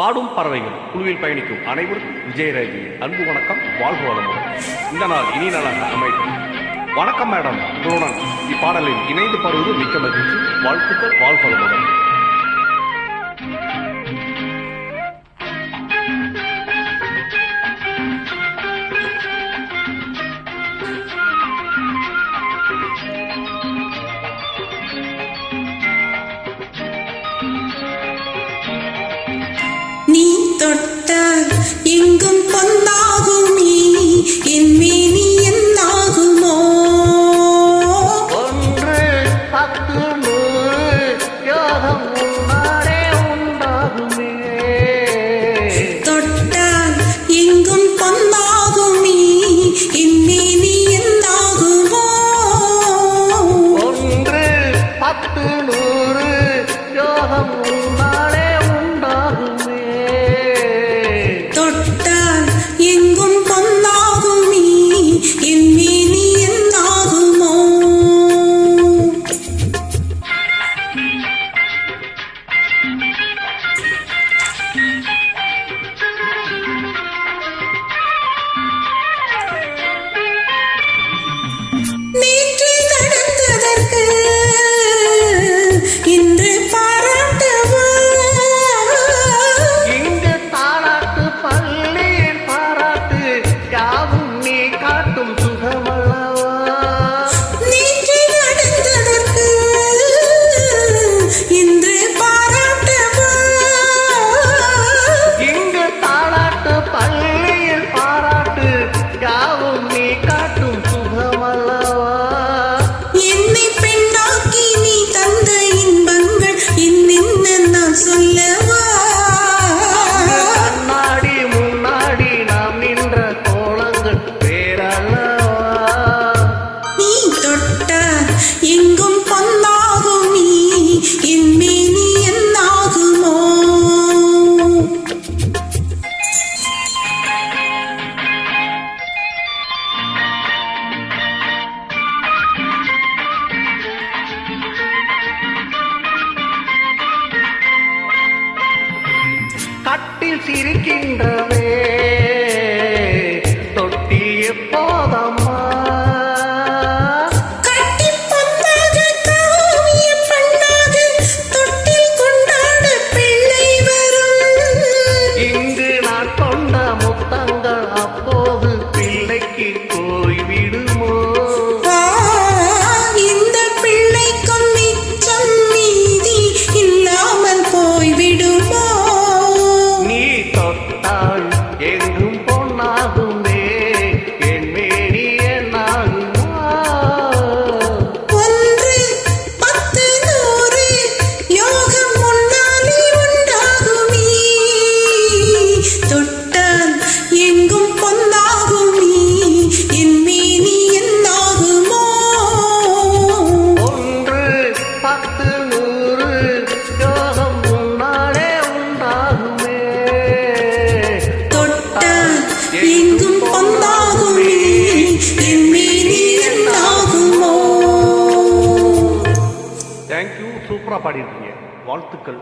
பாடும் பறவைகள் குழுவில் பயணிக்கும் அனைவருக்கும் விஜயராஜியின் அன்பு வணக்கம், வாழ்வு வளமுடன். இந்த நாள் இனி நாளாக அமைக்கும். வணக்கம் மேடம், உங்களுடன் இப்பாடலில் இணைந்து பாடுவது மிக்க மகிழ்ச்சி. வாழ்த்துக்கள், வாழ்வு வளமுடன். தொட்டால் எங்கும் பொன்னாகுமே, என் மேனி என்னாகுமோ? ஒன்று பத்து நூறு யோகம் உன்னாரே உண்டாகுமே. தொட்டால் எங்கும் பொன்னாகுமே, என் மேனி என்னாகுமோ? ஒன்று பத்து நூறு யோகம் உன்னாரே உண்டாகுமே. தொட்டால் எங்கும் பொன்னாகுமே, என் மேனி என்னாகுமோ? நேற்று நடந்ததற்கு இன்று பாராட்டவா? இங்கு தாளாட்டு பள்ளியில் பாராட்டு யாவும் நீ காட்டும் சுகமல்லவா. நேற்று நடந்ததற்கு இன்று பாராட்டவா? இங்கு தாளாட்டு பள்ளியில் பாராட்டு யாவும் நீ காட்டும் சுகமல்லவா. என்னை பெண்ணாக்கி நீ தந்த இன்பங்கள் என்னென்ன நான் சொல்லவா? கண்ணாடி முன்னாடி நாம் நின்ற கோலங்கள் பேரல்லவா. நீ தொட்டால் எங்கும் பொன்னாகுமே, என் மேனி என்னாகுமோ? கட்டில் சிரிக்கின்றவே தொட்டி எப்போதம்மா. கட்டிப் பொன்னாக காவிய பண்ணாக தொட்டில் கொண்டாட பிள்ளை வரும். இங்கு நான் கொண்ட முத்தங்கள் அப்போது பிள்ளைக்கு போய்விடுமோ. இந்த பிள்ளைக்கும் மிச்சம் மீதி இல்லாமல் போய்விடுமோ? நீ தொட்டால் எங்கும் பொன்னாகுமே, என் மேனி என்னாகுமா. ஒன்று பத்து நூறு யோகம் முன்னாலே உண்டாகுமே. தொட்டால் எங்கும் பொன்னாகுமே, என் மேனி என்னாகுமோ? ஒன்று பத்து நூறு யோகம் முன்னாலே உண்டாகுமே. தொட்டால் எங்கும் பொன்னாகுமே, என் மேனி என்னாகுமோ? தேங்க்யூ, சூப்பராக பாடியிருக்கீங்க. வாழ்த்துக்கள்.